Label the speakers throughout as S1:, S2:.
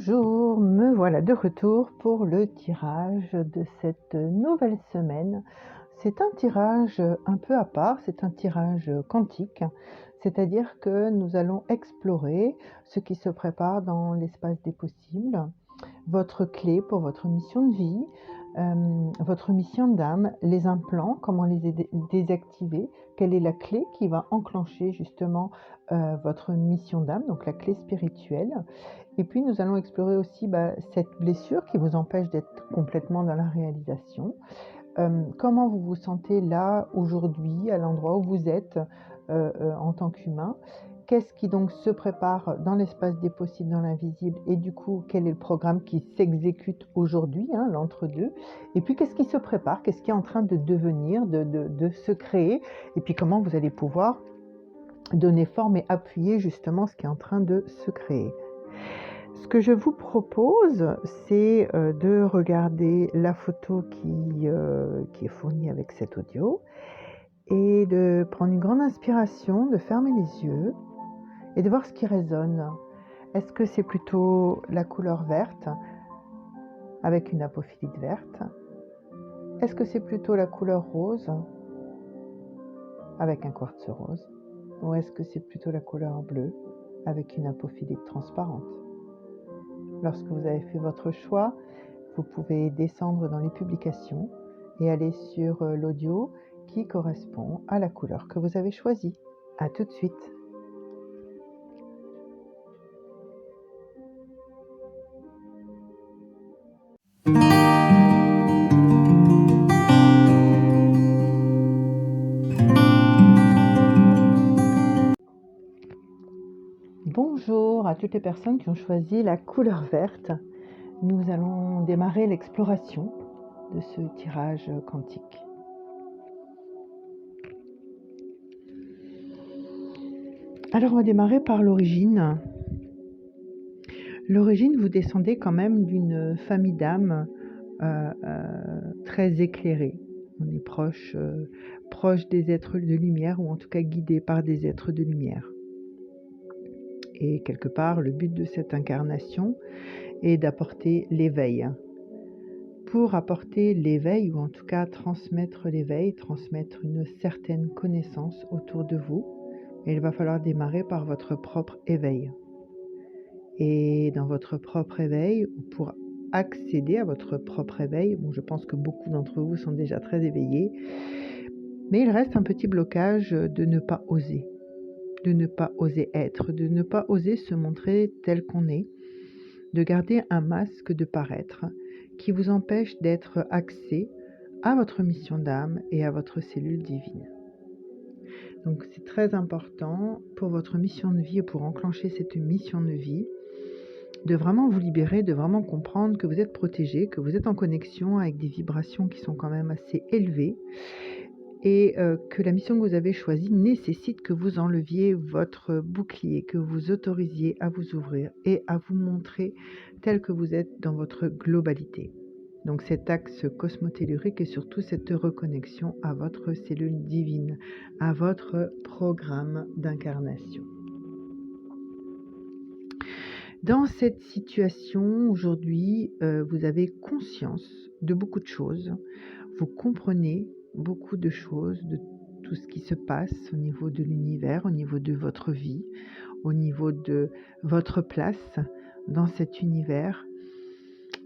S1: Bonjour, me voilà de retour pour le tirage de cette nouvelle semaine. C'est un tirage un peu à part, c'est un tirage quantique, c'est-à-dire que nous allons explorer ce qui se prépare dans l'espace des possibles, votre clé pour votre mission de vie, votre mission d'âme, les implants, comment les désactiver, quelle est la clé qui va enclencher justement votre mission d'âme, donc la clé spirituelle. Et puis nous allons explorer aussi cette blessure qui vous empêche d'être complètement dans la réalisation. Comment vous vous sentez là, aujourd'hui, à l'endroit où vous êtes en tant qu'humain. Qu'est-ce qui donc se prépare dans l'espace des possibles, dans l'invisible, et du coup, quel est le programme qui s'exécute aujourd'hui, l'entre-deux. Et puis, qu'est-ce qui se prépare, qu'est-ce qui est en train de devenir, de se créer, et puis comment vous allez pouvoir donner forme et appuyer justement ce qui est en train de se créer. Ce que je vous propose, c'est de regarder la photo qui est fournie avec cet audio et de prendre une grande inspiration, de fermer les yeux et de voir ce qui résonne. Est-ce que c'est plutôt la couleur verte avec une apophylite verte? Est-ce que c'est plutôt la couleur rose avec un quartz rose? Ou est-ce que c'est plutôt la couleur bleue avec une apophylite transparente? Lorsque vous avez fait votre choix, vous pouvez descendre dans les publications et aller sur l'audio qui correspond à la couleur que vous avez choisie. À tout de suite. Bonjour à toutes les personnes qui ont choisi la couleur verte. Nous allons démarrer l'exploration de ce tirage quantique. Alors on va démarrer par l'origine. L'origine, vous descendez quand même d'une famille d'âmes très éclairée. On est proche des êtres de lumière, ou en tout cas guidé par des êtres de lumière. Et quelque part, le but de cette incarnation est d'apporter l'éveil. Pour apporter l'éveil, ou en tout cas transmettre l'éveil, transmettre une certaine connaissance autour de vous, il va falloir démarrer par votre propre éveil. Et dans votre propre éveil, pour accéder à votre propre éveil, je pense que beaucoup d'entre vous sont déjà très éveillés, mais il reste un petit blocage de ne pas oser être, de ne pas oser se montrer tel qu'on est, de garder un masque de paraître qui vous empêche d'être axé à votre mission d'âme et à votre cellule divine. Donc c'est très important pour votre mission de vie et pour enclencher cette mission de vie, de vraiment vous libérer, de vraiment comprendre que vous êtes protégé, que vous êtes en connexion avec des vibrations qui sont quand même assez élevées, et que la mission que vous avez choisie nécessite que vous enleviez votre bouclier, que vous autorisiez à vous ouvrir et à vous montrer tel que vous êtes dans votre globalité. Donc cet axe cosmotellurique et surtout cette reconnexion à votre cellule divine, à votre programme d'incarnation. Dans cette situation, aujourd'hui, vous avez conscience de beaucoup de choses. Vous comprenez beaucoup de choses, de tout ce qui se passe au niveau de l'univers, au niveau de votre vie, au niveau de votre place dans cet univers.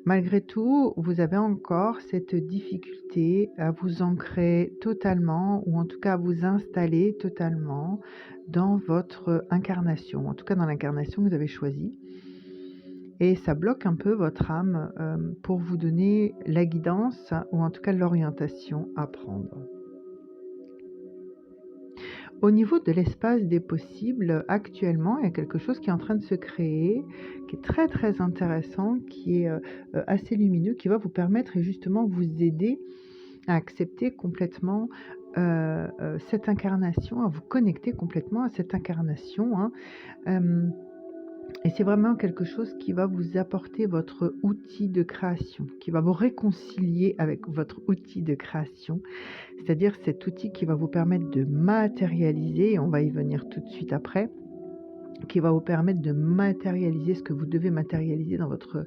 S1: Malgré tout, vous avez encore cette difficulté à vous ancrer totalement, ou en tout cas à vous installer totalement dans votre incarnation, en tout cas dans l'incarnation que vous avez choisie. Et ça bloque un peu votre âme pour vous donner la guidance, ou en tout cas l'orientation à prendre. Au niveau de l'espace des possibles, actuellement, il y a quelque chose qui est en train de se créer, qui est très très intéressant, qui est assez lumineux, qui va vous permettre et justement vous aider à accepter complètement cette incarnation, à vous connecter complètement à cette incarnation. Et c'est vraiment quelque chose qui va vous apporter votre outil de création, qui va vous réconcilier avec votre outil de création, c'est-à-dire cet outil qui va vous permettre de matérialiser, et on va y venir tout de suite après, qui va vous permettre de matérialiser ce que vous devez matérialiser dans votre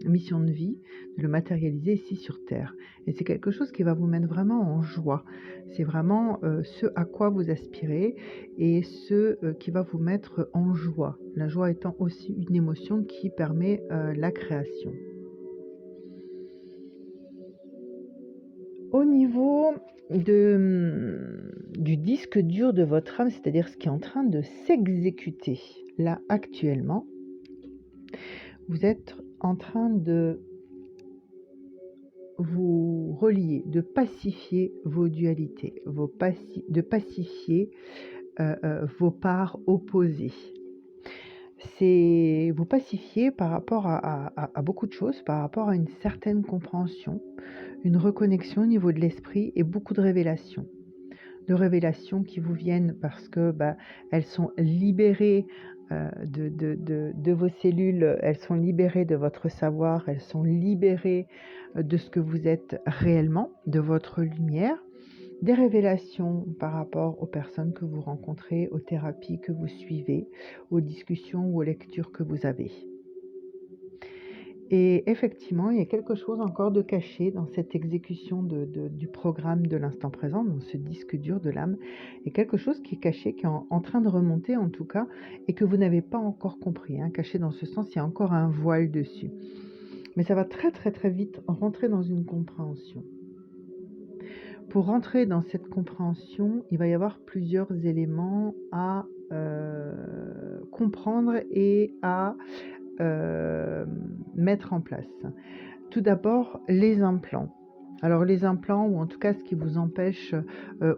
S1: mission de vie, de le matérialiser ici sur Terre. Et c'est quelque chose qui va vous mettre vraiment en joie. C'est vraiment ce à quoi vous aspirez et ce qui va vous mettre en joie. La joie étant aussi une émotion qui permet la création. Au niveau du disque dur de votre âme, c'est-à-dire ce qui est en train de s'exécuter là actuellement, vous êtes en train de vous relier, de pacifier vos dualités, de pacifier vos parts opposées. C'est vous pacifier par rapport à beaucoup de choses, par rapport à une certaine compréhension, une reconnexion au niveau de l'esprit et beaucoup de révélations. De révélations qui vous viennent parce que elles sont libérées de vos cellules, elles sont libérées de votre savoir, elles sont libérées de ce que vous êtes réellement, de votre lumière, des révélations par rapport aux personnes que vous rencontrez, aux thérapies que vous suivez, aux discussions ou aux lectures que vous avez. Et effectivement, il y a quelque chose encore de caché dans cette exécution du programme de l'instant présent, dans ce disque dur de l'âme. Il y a quelque chose qui est caché, qui est en train de remonter en tout cas, et que vous n'avez pas encore compris. Caché dans ce sens, il y a encore un voile dessus. Mais ça va très très très vite rentrer dans une compréhension. Pour rentrer dans cette compréhension, il va y avoir plusieurs éléments à comprendre et à mettre en place. Tout d'abord, les implants. Alors les implants, ou en tout cas ce qui vous empêche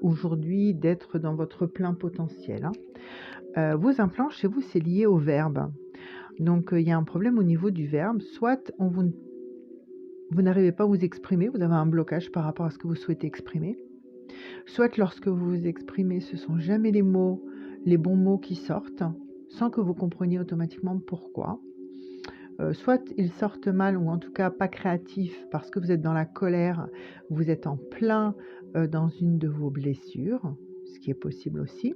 S1: aujourd'hui d'être dans votre plein potentiel. Vos implants, chez vous, c'est lié au verbe. Donc il y a un problème au niveau du verbe. Soit vous n'arrivez pas à vous exprimer, vous avez un blocage par rapport à ce que vous souhaitez exprimer. Soit lorsque vous vous exprimez, ce ne sont jamais les bons mots qui sortent, sans que vous compreniez automatiquement pourquoi. Soit ils sortent mal, ou en tout cas pas créatifs, parce que vous êtes dans la colère, vous êtes en plein dans une de vos blessures, ce qui est possible aussi.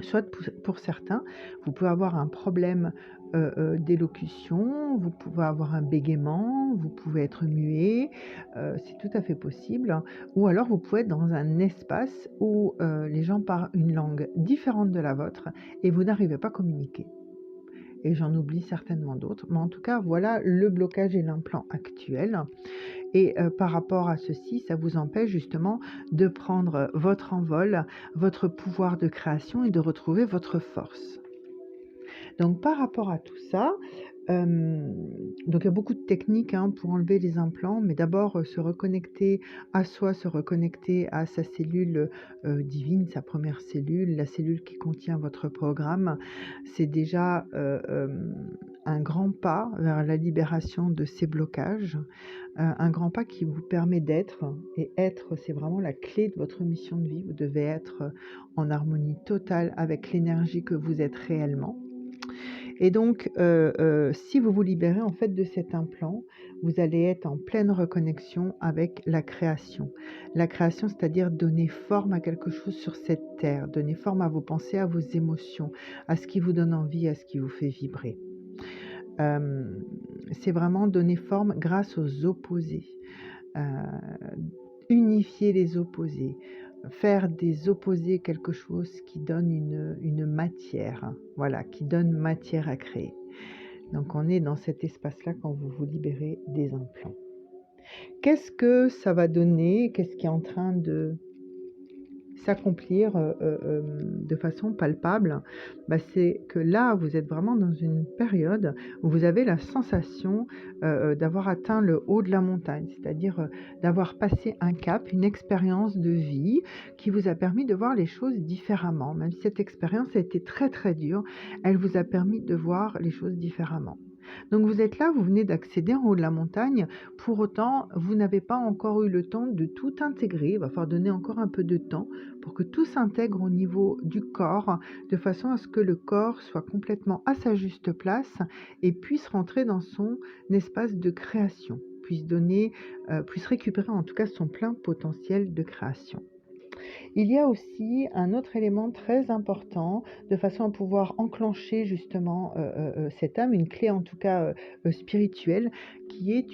S1: Soit pour certains, vous pouvez avoir un problème d'élocution, vous pouvez avoir un bégaiement, vous pouvez être muet, c'est tout à fait possible. Ou alors vous pouvez être dans un espace où les gens parlent une langue différente de la vôtre et vous n'arrivez pas à communiquer. Et j'en oublie certainement d'autres, mais en tout cas, voilà le blocage et l'implant actuel. Et par rapport à ceci, ça vous empêche justement de prendre votre envol, votre pouvoir de création et de retrouver votre force. Donc par rapport à tout ça, donc il y a beaucoup de techniques pour enlever les implants, mais d'abord se reconnecter à soi, se reconnecter à sa cellule divine, sa première cellule, la cellule qui contient votre programme. C'est déjà un grand pas vers la libération de ces blocages, un grand pas qui vous permet d'être, et être, c'est vraiment la clé de votre mission de vie. Vous devez être en harmonie totale avec l'énergie que vous êtes réellement. Et donc, si vous vous libérez en fait de cet implant, vous allez être en pleine reconnexion avec la création. La création, c'est-à-dire donner forme à quelque chose sur cette terre, donner forme à vos pensées, à vos émotions, à ce qui vous donne envie, à ce qui vous fait vibrer. C'est vraiment donner forme grâce aux opposés. Unifier les opposés, faire des opposés quelque chose qui donne une matière, voilà, qui donne matière à créer. Donc on est dans cet espace-là quand vous vous libérez des implants. Qu'est-ce que ça va donner? Qu'est-ce qui est en train de s'accomplir de façon palpable? C'est que là, vous êtes vraiment dans une période où vous avez la sensation d'avoir atteint le haut de la montagne, c'est-à-dire d'avoir passé un cap, une expérience de vie qui vous a permis de voir les choses différemment. Même si cette expérience a été très très dure, elle vous a permis de voir les choses différemment. Donc vous êtes là, vous venez d'accéder en haut de la montagne, pour autant vous n'avez pas encore eu le temps de tout intégrer, il va falloir donner encore un peu de temps pour que tout s'intègre au niveau du corps, de façon à ce que le corps soit complètement à sa juste place et puisse rentrer dans son espace de création, puisse récupérer en tout cas son plein potentiel de création. Il y a aussi un autre élément très important, de façon à pouvoir enclencher justement, cette âme, une clé en tout cas, spirituelle, qui est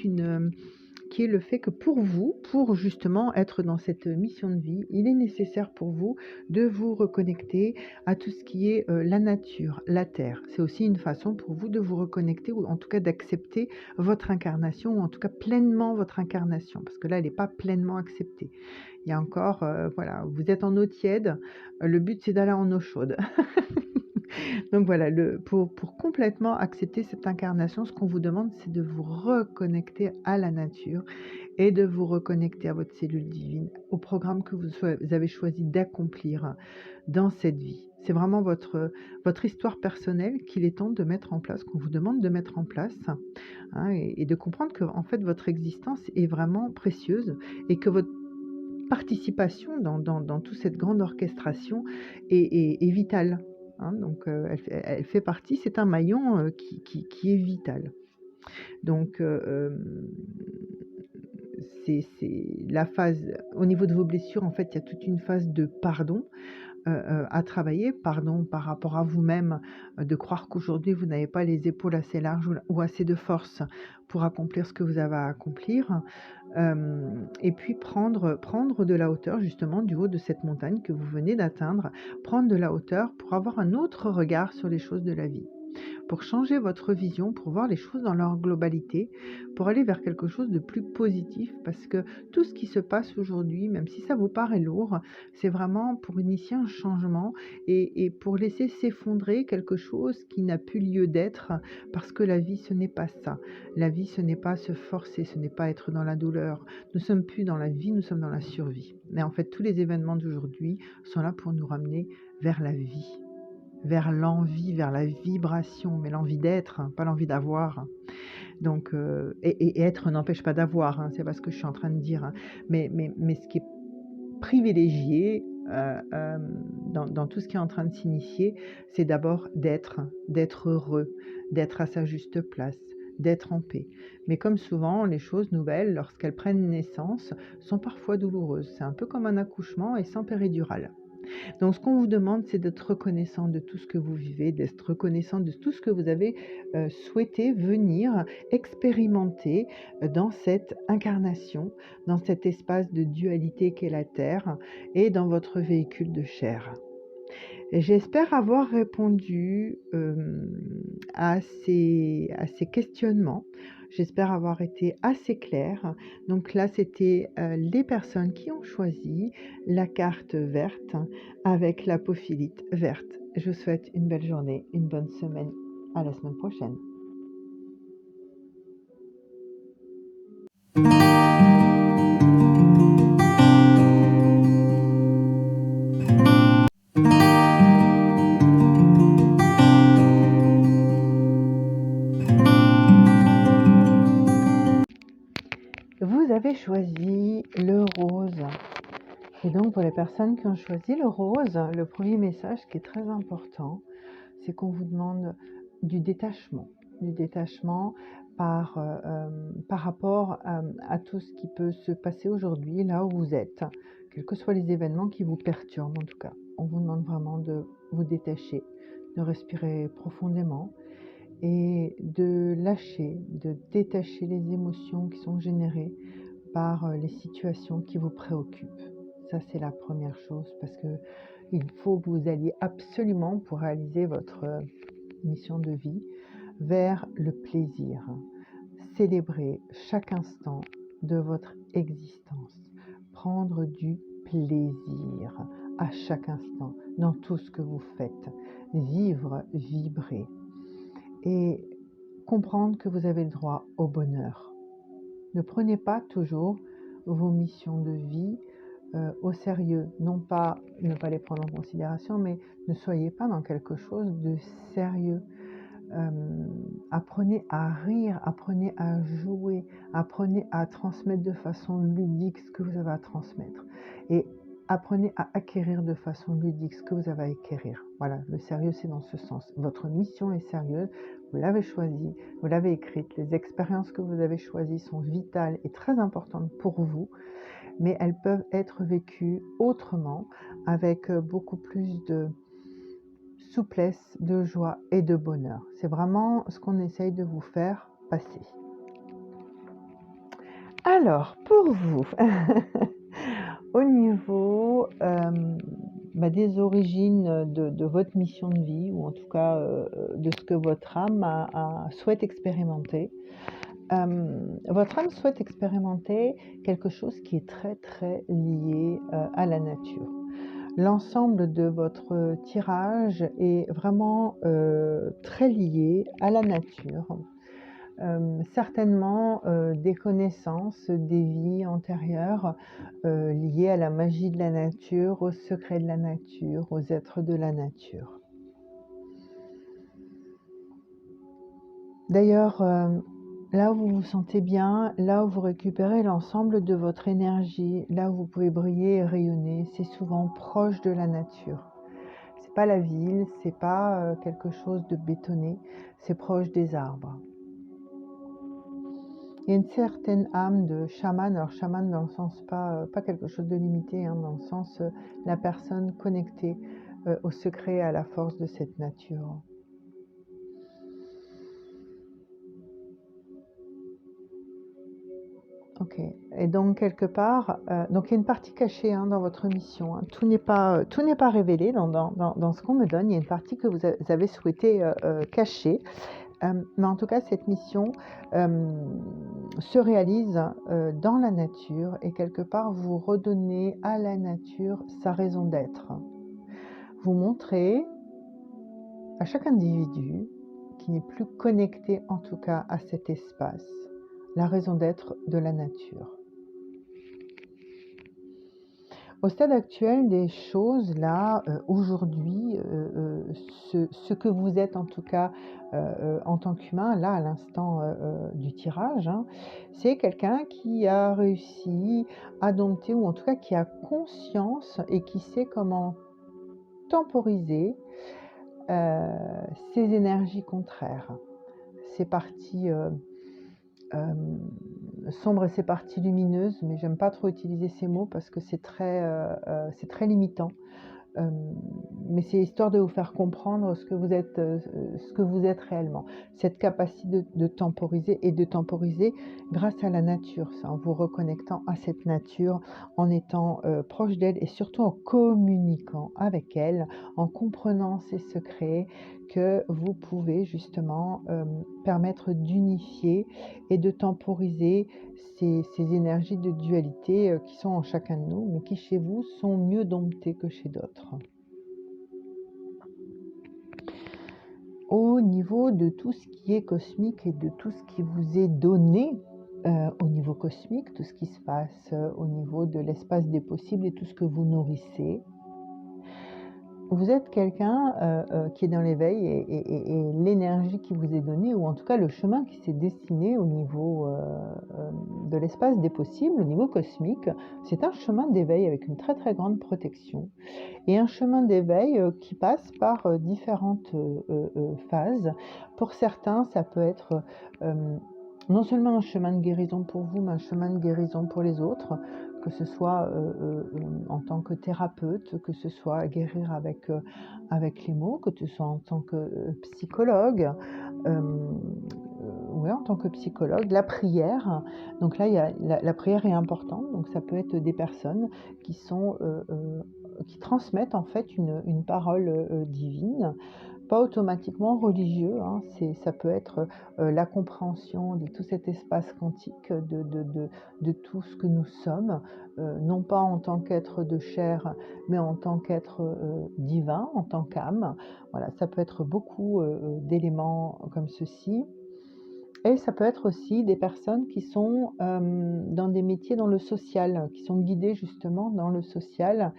S1: qui est le fait que pour vous, pour justement être dans cette mission de vie, il est nécessaire pour vous de vous reconnecter à tout ce qui est, la nature, la terre. C'est aussi une façon pour vous de vous reconnecter ou en tout cas d'accepter votre incarnation ou en tout cas pleinement votre incarnation, parce que là, elle n'est pas pleinement acceptée. Il y a encore, voilà, vous êtes en eau tiède, le but c'est d'aller en eau chaude. Donc voilà, pour complètement accepter cette incarnation, ce qu'on vous demande, c'est de vous reconnecter à la nature et de vous reconnecter à votre cellule divine, au programme que vous avez choisi d'accomplir dans cette vie. C'est vraiment votre histoire personnelle qu'il est temps de mettre en place, qu'on vous demande de mettre en place, hein, et de comprendre que en fait, votre existence est vraiment précieuse et que votre participation dans toute cette grande orchestration est vitale. Hein, donc elle fait partie, c'est un maillon qui est vital. Donc c'est la phase, au niveau de vos blessures, en fait, il y a toute une phase de pardon à travailler, pardon par rapport à vous-même, de croire qu'aujourd'hui vous n'avez pas les épaules assez larges ou assez de force pour accomplir ce que vous avez à accomplir. Et puis prendre de la hauteur justement du haut de cette montagne que vous venez d'atteindre, prendre de la hauteur pour avoir un autre regard sur les choses de la vie, pour changer votre vision, pour voir les choses dans leur globalité, pour aller vers quelque chose de plus positif, parce que tout ce qui se passe aujourd'hui, même si ça vous paraît lourd, c'est vraiment pour initier un changement et pour laisser s'effondrer quelque chose qui n'a plus lieu d'être, parce que la vie, ce n'est pas ça. La vie, ce n'est pas se forcer, ce n'est pas être dans la douleur. Nous ne sommes plus dans la vie, nous sommes dans la survie. Mais en fait, tous les événements d'aujourd'hui sont là pour nous ramener vers la vie, vers l'envie, vers la vibration, mais l'envie d'être, pas l'envie d'avoir. Donc, et être n'empêche pas d'avoir, hein, c'est pas ce que je suis en train de dire, hein. Mais ce qui est privilégié dans tout ce qui est en train de s'initier, c'est d'abord d'être heureux, d'être à sa juste place, d'être en paix. Mais comme souvent, les choses nouvelles, lorsqu'elles prennent naissance, sont parfois douloureuses. C'est un peu comme un accouchement et sans péridurale. Donc ce qu'on vous demande, c'est d'être reconnaissant de tout ce que vous vivez, d'être reconnaissant de tout ce que vous avez souhaité venir expérimenter dans cette incarnation, dans cet espace de dualité qu'est la Terre et dans votre véhicule de chair. Et j'espère avoir répondu à ces questionnements. J'espère avoir été assez claire. Donc là, c'était les personnes qui ont choisi la carte verte avec l'apophylite verte. Je vous souhaite une belle journée, une bonne semaine. À la semaine prochaine. Vous avez choisi le rose. Et donc pour les personnes qui ont choisi le rose, le premier message qui est très important, c'est qu'on vous demande du détachement par rapport à tout ce qui peut se passer aujourd'hui, là où vous êtes, quels que soient les événements qui vous perturbent en tout cas. On vous demande vraiment de vous détacher, de respirer profondément et de détacher les émotions qui sont générées par les situations qui vous préoccupent. Ça, c'est la première chose, parce que il faut que vous alliez absolument, pour réaliser votre mission de vie, vers le plaisir. Célébrer chaque instant de votre existence. Prendre du plaisir à chaque instant, dans tout ce que vous faites. Vivre, vibrer. Et comprendre que vous avez le droit au bonheur. Ne prenez pas toujours vos missions de vie au sérieux. Non pas ne pas les prendre en considération, mais ne soyez pas dans quelque chose de sérieux. Apprenez à rire, apprenez à jouer, apprenez à transmettre de façon ludique ce que vous avez à transmettre. Et apprenez à acquérir de façon ludique ce que vous avez à acquérir. Voilà, le sérieux, c'est dans ce sens. Votre mission est sérieuse, vous l'avez choisie, vous l'avez écrite. Les expériences que vous avez choisies sont vitales et très importantes pour vous, mais elles peuvent être vécues autrement, avec beaucoup plus de souplesse, de joie et de bonheur. C'est vraiment ce qu'on essaye de vous faire passer. Alors, pour vous, au niveau des origines de votre mission de vie, ou en tout cas de ce que votre âme souhaite expérimenter, votre âme souhaite expérimenter quelque chose qui est très très lié à la nature. L'ensemble de votre tirage est vraiment très lié à la nature. Certainement des connaissances des vies antérieures liées à la magie de la nature, aux secrets de la nature, aux êtres de la nature. D'ailleurs, là où vous vous sentez bien, là où vous récupérez l'ensemble de votre énergie, là où vous pouvez briller et rayonner, c'est souvent proche de la nature. C'est pas la ville, c'est pas quelque chose de bétonné, c'est proche des arbres. Il y a une certaine âme de chaman, alors chaman dans le sens pas quelque chose de limité, hein, dans le sens la personne connectée au secret et à la force de cette nature. Ok, et donc quelque part, donc il y a une partie cachée dans votre mission, hein. Tout n'est pas révélé dans ce qu'on me donne, il y a une partie que vous avez souhaité cacher. Mais en tout cas, cette mission se réalise dans la nature, et quelque part, vous redonnez à la nature sa raison d'être. Vous montrez à chaque individu qui n'est plus connecté, en tout cas, à cet espace, la raison d'être de la nature. Au stade actuel des choses, là, aujourd'hui, ce que vous êtes en tout cas en tant qu'humain, là, à l'instant du tirage, c'est quelqu'un qui a réussi à dompter, ou en tout cas qui a conscience et qui sait comment temporiser ces énergies contraires, ces parties sombres et ces parties lumineuses, mais j'aime pas trop utiliser ces mots parce que c'est très limitant. Mais c'est histoire de vous faire comprendre ce que vous êtes réellement. Cette capacité de temporiser, et de temporiser grâce à la nature, ça, en vous reconnectant à cette nature, en étant proche d'elle, et surtout en communiquant avec elle, en comprenant ses secrets, que vous pouvez justement permettre d'unifier et de temporiser ces énergies de dualité qui sont en chacun de nous, mais qui chez vous sont mieux domptées que chez d'autres. Au niveau de tout ce qui est cosmique et de tout ce qui vous est donné au niveau cosmique, tout ce qui se passe au niveau de l'espace des possibles et tout ce que vous nourrissez, vous êtes quelqu'un qui est dans l'éveil, et l'énergie qui vous est donnée, ou en tout cas le chemin qui s'est dessiné au niveau de l'espace des possibles, au niveau cosmique, c'est un chemin d'éveil avec une très très grande protection, et un chemin d'éveil qui passe par différentes phases. Pour certains, ça peut être non seulement un chemin de guérison pour vous, mais un chemin de guérison pour les autres, que ce soit en tant que thérapeute, que ce soit guérir avec les mots, que ce soit en tant que psychologue, ouais, en tant que psychologue, la prière. Donc là, la prière est importante, donc ça peut être des personnes qui transmettent en fait une parole divine, pas automatiquement religieux, ça peut être la compréhension de tout cet espace quantique, de tout ce que nous sommes, non pas en tant qu'être de chair, mais en tant qu'être divin, en tant qu'âme. Voilà, ça peut être beaucoup d'éléments comme ceci. Et ça peut être aussi des personnes qui sont dans des métiers dans le social, qui sont guidées justement dans le social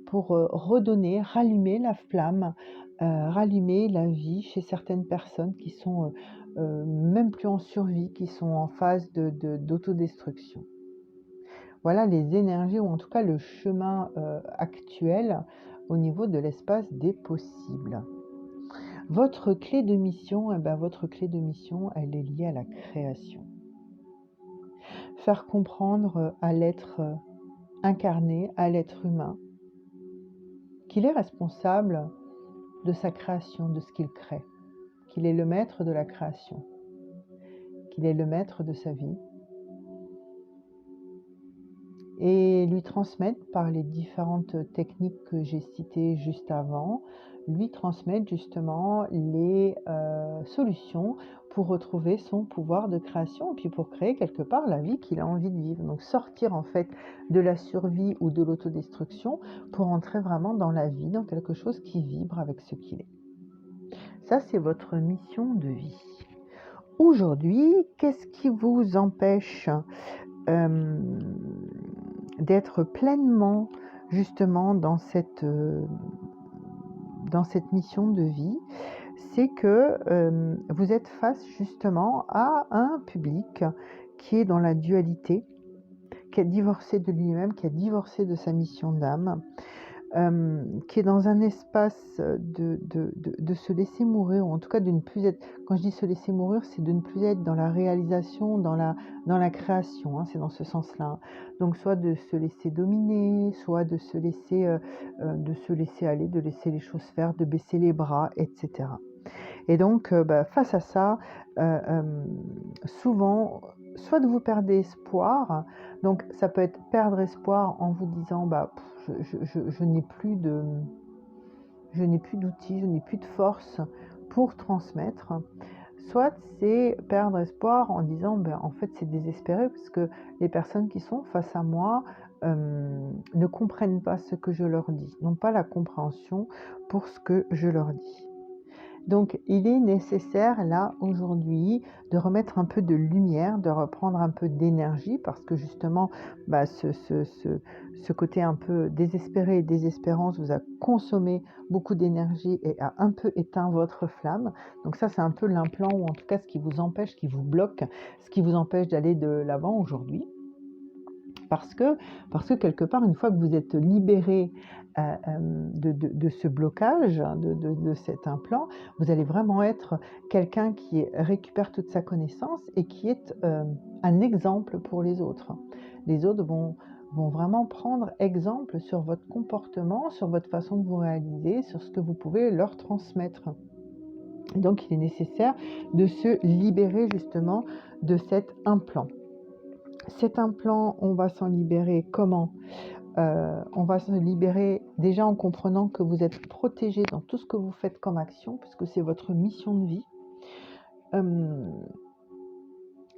S1: pour redonner, rallumer la flamme, rallumer la vie chez certaines personnes qui sont même plus en survie, qui sont en phase d'autodestruction. Voilà les énergies ou en tout cas le chemin actuel au niveau de l'espace des possibles. Votre clé de mission, votre clé de mission, elle est liée à la création. Faire comprendre à l'être incarné, à l'être humain, qu'il est responsable de sa création, de ce qu'il crée, qu'il est le maître de la création, qu'il est le maître de sa vie, et lui transmettre par les différentes techniques que j'ai citées juste avant, lui transmettre justement les solutions pour retrouver son pouvoir de création et puis pour créer quelque part la vie qu'il a envie de vivre. Donc sortir en fait de la survie ou de l'autodestruction pour entrer vraiment dans la vie, dans quelque chose qui vibre avec ce qu'il est. Ça, c'est votre mission de vie. Aujourd'hui, qu'est-ce qui vous empêche d'être pleinement justement dans cette mission de vie? C'est que vous êtes face justement à un public qui est dans la dualité, qui a divorcé de lui-même, qui a divorcé de sa mission d'âme, qui est dans un espace de se laisser mourir, ou en tout cas de ne plus être, quand je dis se laisser mourir, c'est de ne plus être dans la réalisation, dans la création, hein, c'est dans ce sens-là. Donc soit de se laisser dominer, soit de se laisser aller, de laisser les choses faire, de baisser les bras, etc. Et donc, face à ça, souvent, soit de vous perdre espoir, donc ça peut être perdre espoir en vous disant, je n'ai plus d'outils, je n'ai plus de force pour transmettre. Soit c'est perdre espoir en disant, en fait, c'est désespéré parce que les personnes qui sont face à moi ne comprennent pas ce que je leur dis, n'ont pas la compréhension pour ce que je leur dis. Donc, il est nécessaire, là, aujourd'hui, de remettre un peu de lumière, de reprendre un peu d'énergie, parce que justement, ce côté un peu désespéré et désespérance vous a consommé beaucoup d'énergie et a un peu éteint votre flamme. Donc ça, c'est un peu l'implant, ou en tout cas ce qui vous empêche, qui vous bloque, ce qui vous empêche d'aller de l'avant aujourd'hui. Parce que quelque part, une fois que vous êtes libéré de ce blocage, de cet implant, vous allez vraiment être quelqu'un qui récupère toute sa connaissance et qui est un exemple pour les autres. Les autres vont vraiment prendre exemple sur votre comportement, sur votre façon de vous réaliser, sur ce que vous pouvez leur transmettre. Et donc, il est nécessaire de se libérer justement de cet implant. Cet implant, on va s'en libérer comment ? On va se libérer déjà en comprenant que vous êtes protégé dans tout ce que vous faites comme action, puisque c'est votre mission de vie.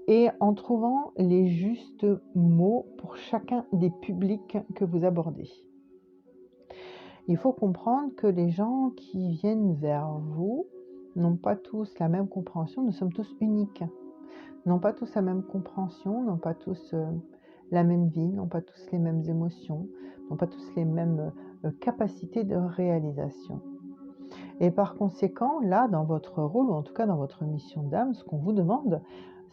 S1: Et en trouvant les justes mots pour chacun des publics que vous abordez. Il faut comprendre que les gens qui viennent vers vous n'ont pas tous la même compréhension, nous sommes tous uniques. N'ont pas tous la même compréhension, n'ont pas tous la même vie, n'ont pas tous les mêmes émotions, n'ont pas tous les mêmes capacités de réalisation. Et par conséquent, là, dans votre rôle, ou en tout cas dans votre mission d'âme, ce qu'on vous demande,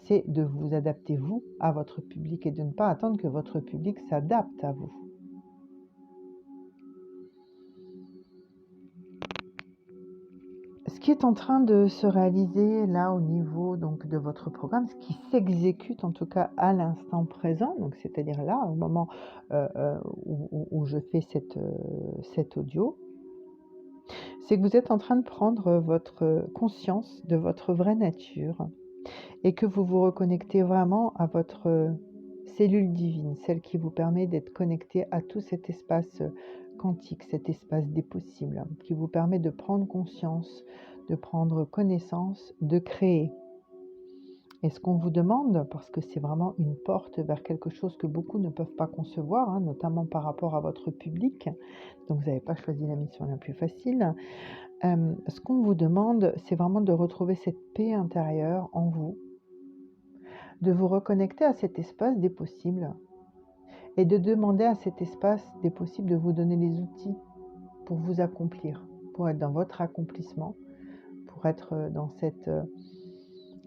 S1: c'est de vous adapter, vous, à votre public et de ne pas attendre que votre public s'adapte à vous. Ce qui est en train de se réaliser là au niveau donc, de votre programme, ce qui s'exécute en tout cas à l'instant présent, donc c'est-à-dire là au moment où je fais cet audio, c'est que vous êtes en train de prendre votre conscience de votre vraie nature et que vous vous reconnectez vraiment à votre cellule divine, celle qui vous permet d'être connecté à tout cet espace quantique, cet espace des possibles, qui vous permet de prendre conscience, de prendre connaissance, de créer. Et ce qu'on vous demande, parce que c'est vraiment une porte vers quelque chose que beaucoup ne peuvent pas concevoir, hein, notamment par rapport à votre public, donc vous n'avez pas choisi la mission la plus facile, ce qu'on vous demande, c'est vraiment de retrouver cette paix intérieure en vous, de vous reconnecter à cet espace des possibles et de demander à cet espace des possibles de vous donner les outils pour vous accomplir, pour être dans votre accomplissement, pour être dans cette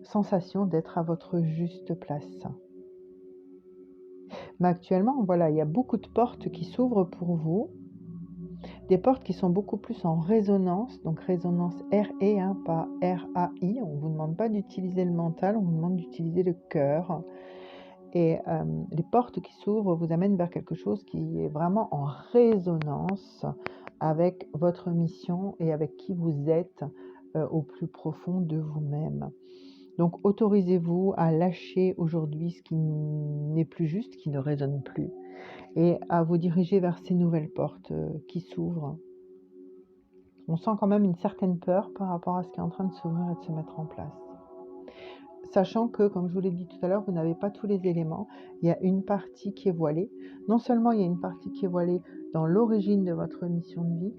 S1: sensation d'être à votre juste place. Mais actuellement, voilà, il y a beaucoup de portes qui s'ouvrent pour vous, des portes qui sont beaucoup plus en résonance, donc résonance R-E, hein, pas R-A-I. On ne vous demande pas d'utiliser le mental, on vous demande d'utiliser le cœur. Et les portes qui s'ouvrent vous amènent vers quelque chose qui est vraiment en résonance avec votre mission et avec qui vous êtes au plus profond de vous-même. Donc autorisez-vous à lâcher aujourd'hui ce qui n'est plus juste, qui ne résonne plus, et à vous diriger vers ces nouvelles portes qui s'ouvrent. On sent quand même une certaine peur par rapport à ce qui est en train de s'ouvrir et de se mettre en place. Sachant que, comme je vous l'ai dit tout à l'heure, vous n'avez pas tous les éléments. Il y a une partie qui est voilée. Non seulement il y a une partie qui est voilée dans l'origine de votre mission de vie,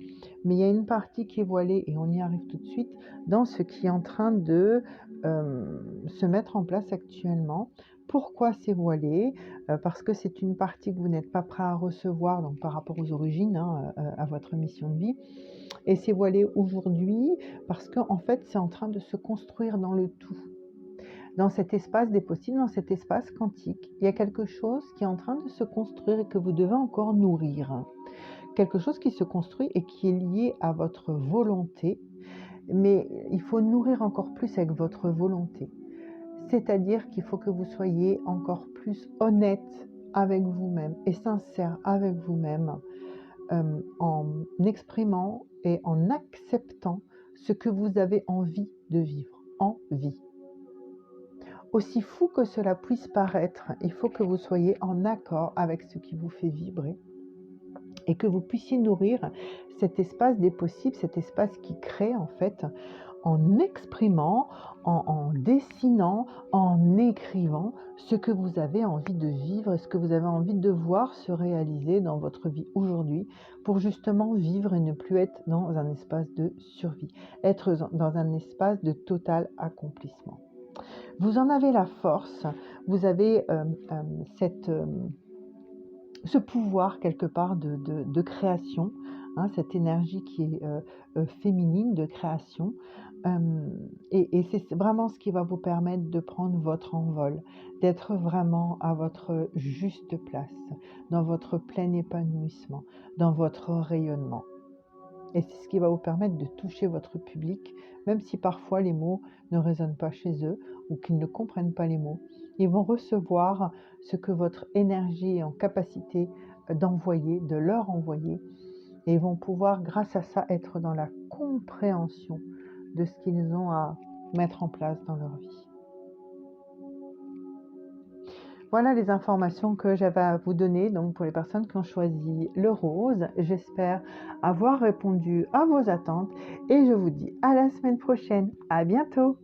S1: mais il y a une partie qui est voilée, et on y arrive tout de suite, dans ce qui est en train de se mettre en place actuellement. Pourquoi c'est voilé? Parce que c'est une partie que vous n'êtes pas prêt à recevoir, donc par rapport aux origines, hein, à votre mission de vie. Et c'est voilé aujourd'hui parce qu'en fait, c'est en train de se construire dans le tout. Dans cet espace des possibles, dans cet espace quantique, il y a quelque chose qui est en train de se construire et que vous devez encore nourrir. Quelque chose qui se construit et qui est lié à votre volonté, mais il faut nourrir encore plus avec votre volonté. C'est-à-dire qu'il faut que vous soyez encore plus honnête avec vous-même et sincère avec vous-même, en exprimant et en acceptant ce que vous avez envie de vivre, en vie. Aussi fou que cela puisse paraître, il faut que vous soyez en accord avec ce qui vous fait vibrer et que vous puissiez nourrir cet espace des possibles, cet espace qui crée en fait, en exprimant, en dessinant, en écrivant ce que vous avez envie de vivre et ce que vous avez envie de voir se réaliser dans votre vie aujourd'hui, pour justement vivre et ne plus être dans un espace de survie, être dans un espace de total accomplissement. Vous en avez la force, vous avez ce pouvoir quelque part de création, hein, cette énergie qui est féminine de création. Et c'est vraiment ce qui va vous permettre de prendre votre envol, d'être vraiment à votre juste place, dans votre plein épanouissement, dans votre rayonnement. Et c'est ce qui va vous permettre de toucher votre public, même si parfois les mots ne résonnent pas chez eux ou qu'ils ne comprennent pas les mots. Ils vont recevoir ce que votre énergie est en capacité d'envoyer, de leur envoyer, et ils vont pouvoir, grâce à ça, être dans la compréhension de ce qu'ils ont à mettre en place dans leur vie. Voilà les informations que j'avais à vous donner, donc pour les personnes qui ont choisi le rose. J'espère avoir répondu à vos attentes et je vous dis à la semaine prochaine. À bientôt!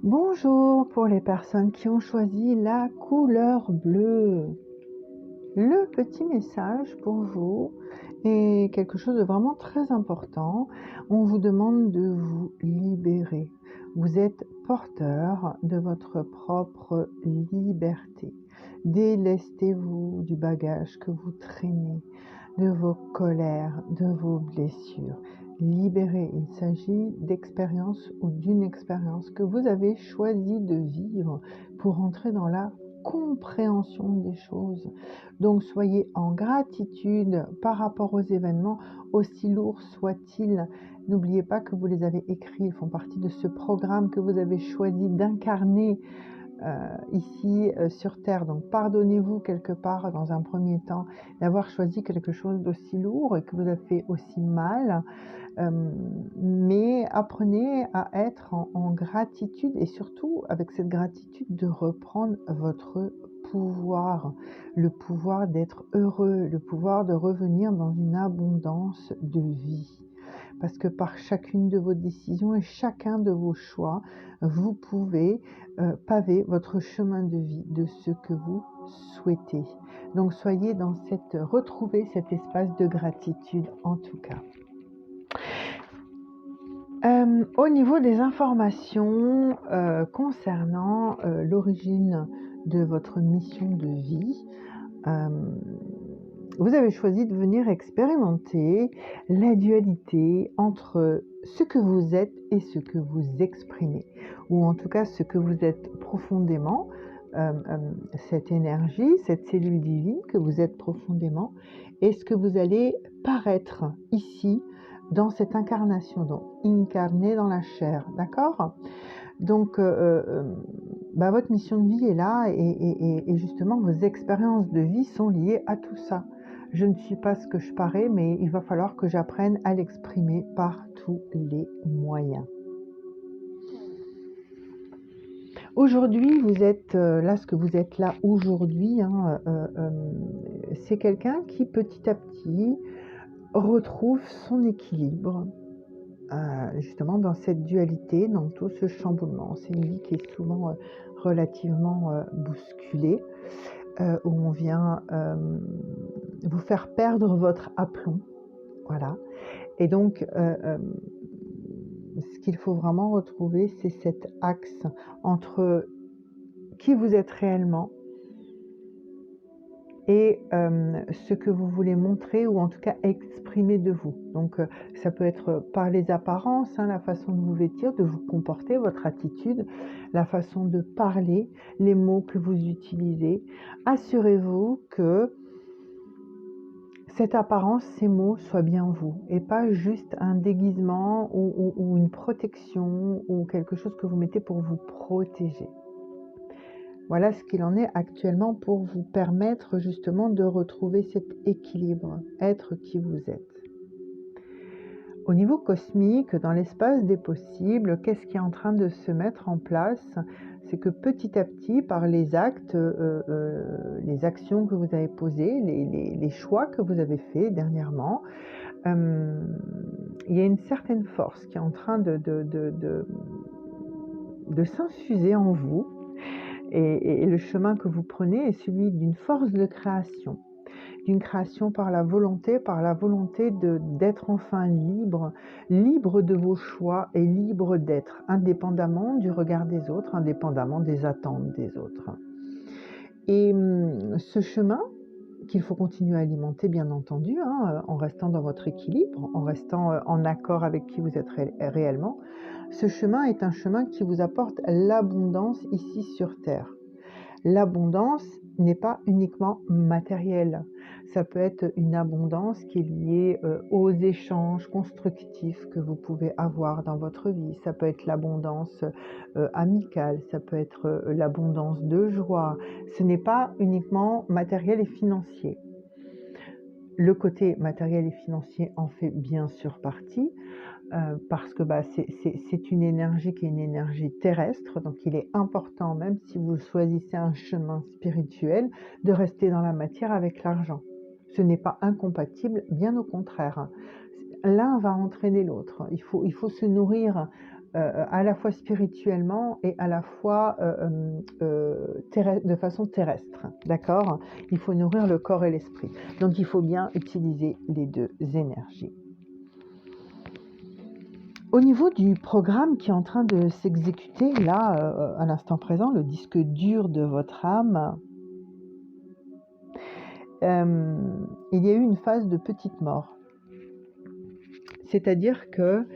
S1: Bonjour pour les personnes qui ont choisi la couleur bleue. Le petit message pour vous est quelque chose de vraiment très important. On vous demande de vous libérer. Vous êtes porteur de votre propre liberté. Délestez-vous du bagage que vous traînez, de vos colères, de vos blessures. Libérez. Il s'agit d'expériences ou d'une expérience que vous avez choisi de vivre pour entrer dans la compréhension des choses. Donc soyez en gratitude par rapport aux événements, aussi lourds soient-ils. N'oubliez pas que vous les avez écrits, ils font partie de ce programme que vous avez choisi d'incarner ici sur Terre. Donc pardonnez-vous quelque part dans un premier temps d'avoir choisi quelque chose d'aussi lourd et que vous a fait aussi mal. Mais apprenez à être en gratitude et surtout avec cette gratitude de reprendre votre pouvoir, le pouvoir d'être heureux, le pouvoir de revenir dans une abondance de vie. Parce que par chacune de vos décisions et chacun de vos choix, vous pouvez paver votre chemin de vie de ce que vous souhaitez. Donc soyez retrouvez cet espace de gratitude en tout cas. Au niveau des informations concernant l'origine de votre mission de vie. Vous avez choisi de venir expérimenter la dualité entre ce que vous êtes et ce que vous exprimez, ou en tout cas ce que vous êtes profondément, cette énergie, cette cellule divine que vous êtes profondément, et ce que vous allez paraître ici dans cette incarnation, donc incarné dans la chair, d'accord? Donc, votre mission de vie est là et justement vos expériences de vie sont liées à tout ça. Je ne suis pas ce que je parais, mais il va falloir que j'apprenne à l'exprimer par tous les moyens. Aujourd'hui, vous êtes là, ce que vous êtes là aujourd'hui, c'est quelqu'un qui petit à petit retrouve son équilibre, justement dans cette dualité, dans tout ce chamboulement. C'est une vie qui est souvent relativement bousculée, où on vient vous faire perdre votre aplomb, voilà. Et donc, ce qu'il faut vraiment retrouver, c'est cet axe entre qui vous êtes réellement et ce que vous voulez montrer ou en tout cas exprimer de vous. Donc ça peut être par les apparences, la façon de vous vêtir, de vous comporter, votre attitude, la façon de parler, les mots que vous utilisez. Assurez-vous que cette apparence, ces mots soient bien vous et pas juste un déguisement ou une protection ou quelque chose que vous mettez pour vous protéger. Voilà ce qu'il en est actuellement pour vous permettre justement de retrouver cet équilibre, être qui vous êtes. Au niveau cosmique, dans l'espace des possibles, qu'est-ce qui est en train de se mettre en place? C'est que petit à petit, par les actes, les actions que vous avez posées, les choix que vous avez faits dernièrement, il y a une certaine force qui est en train de s'infuser en vous. Et le chemin que vous prenez est celui d'une force de création, d'une création par la volonté d'être enfin libre, libre de vos choix et libre d'être, indépendamment du regard des autres, indépendamment des attentes des autres. Et ce chemin, qu'il faut continuer à alimenter bien entendu, en restant dans votre équilibre, en restant en accord avec qui vous êtes réellement, ce chemin est un chemin qui vous apporte l'abondance ici sur Terre. L'abondance n'est pas uniquement matérielle. Ça peut être une abondance qui est liée aux échanges constructifs que vous pouvez avoir dans votre vie. Ça peut être l'abondance amicale, ça peut être l'abondance de joie. Ce n'est pas uniquement matériel et financier. Le côté matériel et financier en fait bien sûr partie, parce que c'est une énergie qui est une énergie terrestre, donc il est important, même si vous choisissez un chemin spirituel, de rester dans la matière avec l'argent. Ce n'est pas incompatible, bien au contraire. L'un va entraîner l'autre. Il faut se nourrir à la fois spirituellement et à la fois de façon terrestre, d'accord? Il faut nourrir le corps et l'esprit. Donc il faut bien utiliser les deux énergies. Au niveau du programme qui est en train de s'exécuter, là, à l'instant présent, le disque dur de votre âme, il y a eu une phase de petite mort. C'est-à-dire que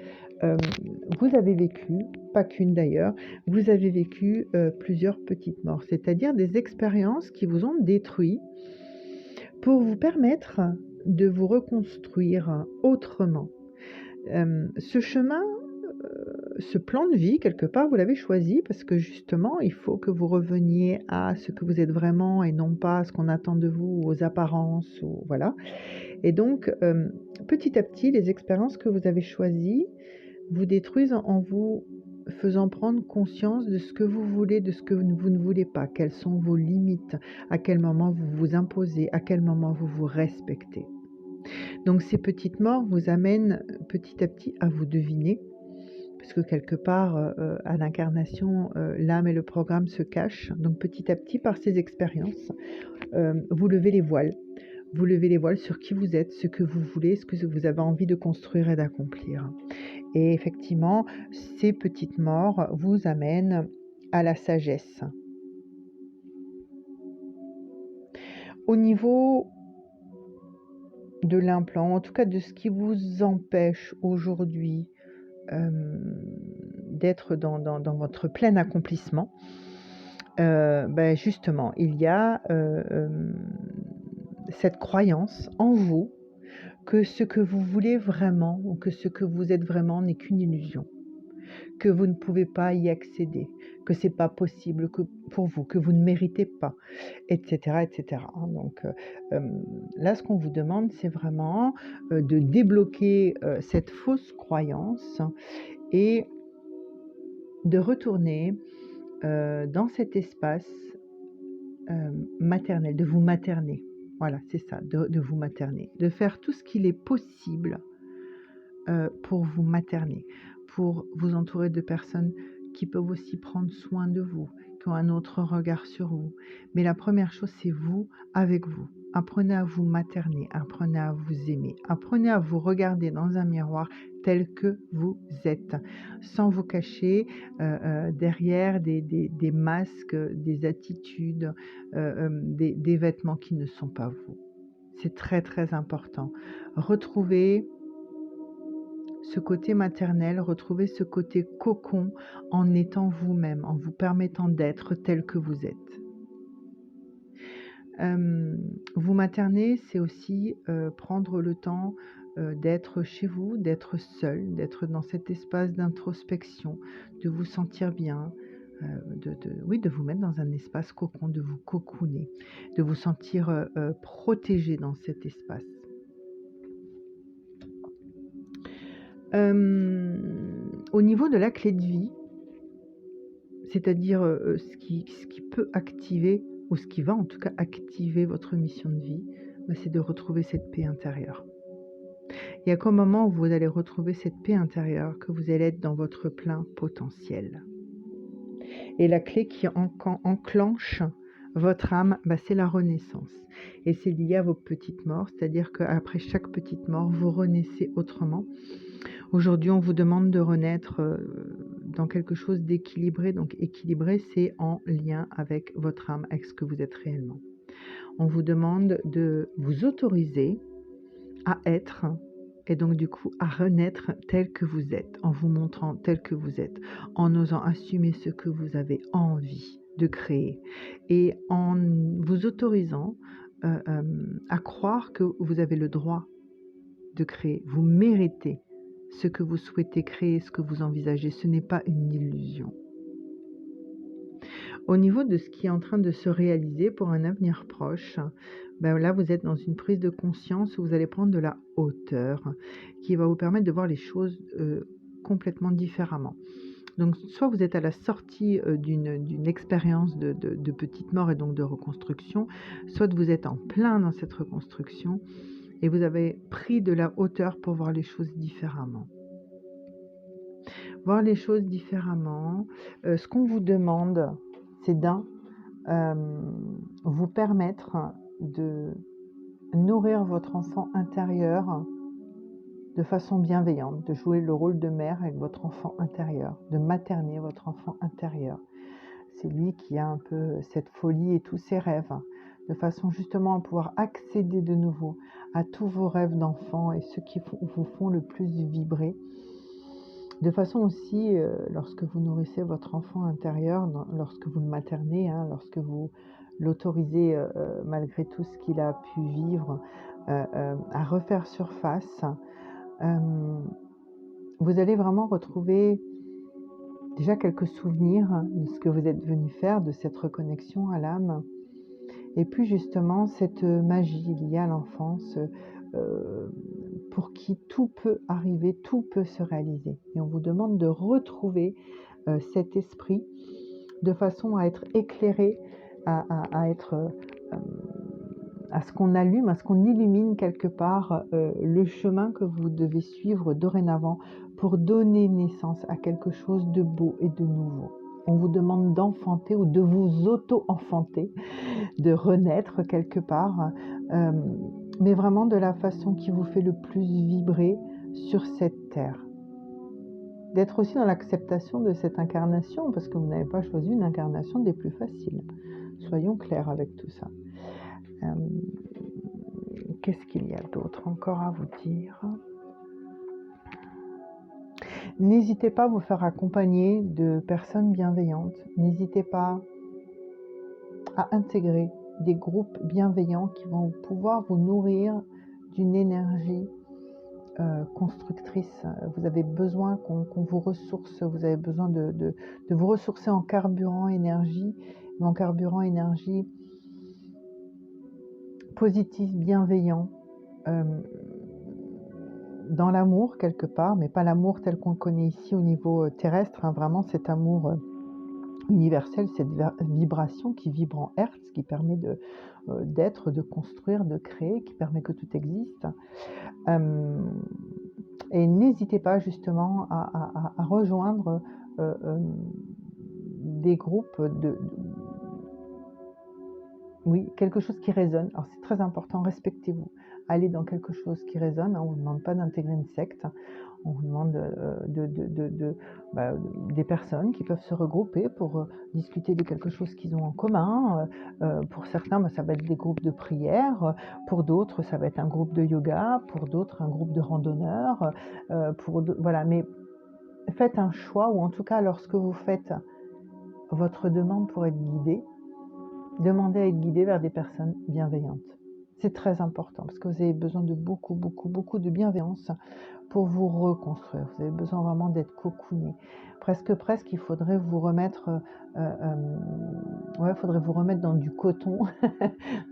S1: vous avez vécu, pas qu'une d'ailleurs, vous avez vécu plusieurs petites morts, c'est-à-dire des expériences qui vous ont détruit pour vous permettre de vous reconstruire autrement. Ce chemin, ce plan de vie, quelque part, vous l'avez choisi parce que justement, il faut que vous reveniez à ce que vous êtes vraiment et non pas à ce qu'on attend de vous, aux apparences, ou voilà. Et donc, petit à petit, les expériences que vous avez choisies vous détruisent en vous faisant prendre conscience de ce que vous voulez, de ce que vous ne voulez pas, quelles sont vos limites, à quel moment vous vous imposez, à quel moment vous vous respectez. Donc ces petites morts vous amènent petit à petit à vous deviner, parce que quelque part, à l'incarnation, l'âme et le programme se cachent. Donc petit à petit, par ces expériences, vous levez les voiles. Vous levez les voiles sur qui vous êtes, ce que vous voulez, ce que vous avez envie de construire et d'accomplir. Et effectivement, ces petites morts vous amènent à la sagesse. Au niveau de l'implant, en tout cas de ce qui vous empêche aujourd'hui d'être dans votre plein accomplissement, justement, il y a cette croyance en vous que ce que vous voulez vraiment ou que ce que vous êtes vraiment n'est qu'une illusion, que vous ne pouvez pas y accéder, que c'est pas possible que pour vous, que vous ne méritez pas, etc., etc. Donc là, ce qu'on vous demande, c'est vraiment de débloquer cette fausse croyance et de retourner dans cet espace maternel, de vous materner. Voilà, c'est ça, de vous materner, de faire tout ce qu'il est possible pour vous materner, pour vous entourer de personnes qui peuvent aussi prendre soin de vous, qui ont un autre regard sur vous. Mais la première chose, c'est vous avec vous. Apprenez à vous materner, apprenez à vous aimer, apprenez à vous regarder dans un miroir tel que vous êtes, sans vous cacher derrière des masques, des attitudes, des vêtements qui ne sont pas vous. C'est très très important. Retrouvez ce côté maternel, retrouvez ce côté cocon en étant vous-même, en vous permettant d'être tel que vous êtes. Vous materner, c'est aussi prendre le temps d'être chez vous, d'être seul, d'être dans cet espace d'introspection, de vous sentir bien, de vous mettre dans un espace cocon, de vous cocooner, de vous sentir protégé dans cet espace. Au niveau de la clé de vie, c'est-à-dire ce qui peut activer, ou ce qui va en tout cas activer votre mission de vie, c'est de retrouver cette paix intérieure. Il n'y a qu'au moment où vous allez retrouver cette paix intérieure que vous allez être dans votre plein potentiel. Et la clé qui enclenche votre âme, c'est la renaissance. Et c'est lié à vos petites morts, c'est-à-dire qu'après chaque petite mort, vous renaissez autrement. Aujourd'hui, on vous demande de renaître dans quelque chose d'équilibré. Donc équilibré, c'est en lien avec votre âme, avec ce que vous êtes réellement. On vous demande de vous autoriser à être, et donc du coup à renaître tel que vous êtes, en vous montrant tel que vous êtes, en osant assumer ce que vous avez envie de créer, et en vous autorisant à croire que vous avez le droit de créer. Vous méritez ce que vous souhaitez créer, ce que vous envisagez. Ce n'est pas une illusion. Au niveau de ce qui est en train de se réaliser pour un avenir proche, là vous êtes dans une prise de conscience où vous allez prendre de la hauteur qui va vous permettre de voir les choses complètement différemment. Donc soit vous êtes à la sortie d'une expérience de petite mort et donc de reconstruction, soit vous êtes en plein dans cette reconstruction et vous avez pris de la hauteur pour voir les choses différemment. Voir les choses différemment, ce qu'on vous demande, c'est vous permettre de nourrir votre enfant intérieur de façon bienveillante, de jouer le rôle de mère avec votre enfant intérieur, de materner votre enfant intérieur. C'est lui qui a un peu cette folie et tous ses rêves, de façon justement à pouvoir accéder de nouveau à tous vos rêves d'enfant et ceux qui vous font le plus vibrer. De façon aussi, lorsque vous nourrissez votre enfant intérieur, lorsque vous le maternez, lorsque vous l'autorisez, malgré tout ce qu'il a pu vivre, à refaire surface, vous allez vraiment retrouver déjà quelques souvenirs de ce que vous êtes venu faire, de cette reconnexion à l'âme. Et puis justement, cette magie liée à l'enfance, pour qui tout peut arriver, tout peut se réaliser. Et on vous demande de retrouver cet esprit de façon à être éclairé, à être à ce qu'on allume, à ce qu'on illumine quelque part le chemin que vous devez suivre dorénavant pour donner naissance à quelque chose de beau et de nouveau. On vous demande d'enfanter ou de vous auto-enfanter, de renaître quelque part, mais vraiment de la façon qui vous fait le plus vibrer sur cette terre. D'être aussi dans l'acceptation de cette incarnation, parce que vous n'avez pas choisi une incarnation des plus faciles. Soyons clairs avec tout ça. Qu'est-ce qu'il y a d'autre encore à vous dire? N'hésitez pas à vous faire accompagner de personnes bienveillantes. N'hésitez pas à intégrer des groupes bienveillants qui vont pouvoir vous nourrir d'une énergie constructrice. Vous avez besoin qu'on vous ressource, vous avez besoin de vous ressourcer en carburant énergie, mais en carburant énergie positif, bienveillant, dans l'amour quelque part, mais pas l'amour tel qu'on le connaît ici au niveau terrestre, hein, vraiment cet amour universel, cette vibration qui vibre en Hertz, qui permet d'être, de construire, de créer, qui permet que tout existe. Et n'hésitez pas justement à rejoindre des groupes oui, quelque chose qui résonne. Alors c'est très important, respectez-vous. Allez dans quelque chose qui résonne. On ne vous demande pas d'intégrer une secte. On vous demande des personnes qui peuvent se regrouper pour discuter de quelque chose qu'ils ont en commun. Pour certains, ça va être des groupes de prière. Pour d'autres, ça va être un groupe de yoga. Pour d'autres, un groupe de randonneurs. Voilà, mais faites un choix, ou en tout cas, lorsque vous faites votre demande pour être guidé, demandez à être guidé vers des personnes bienveillantes. C'est très important parce que vous avez besoin de beaucoup de bienveillance pour vous reconstruire. Vous avez besoin vraiment d'être cocooné. Presque, il faudrait vous remettre, faudrait vous remettre dans du coton,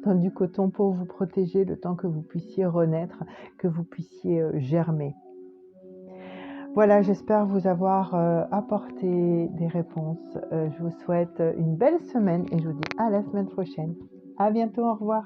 S1: dans du coton pour vous protéger le temps que vous puissiez renaître, que vous puissiez germer. Voilà, j'espère vous avoir apporté des réponses. Je vous souhaite une belle semaine et je vous dis à la semaine prochaine. À bientôt, au revoir.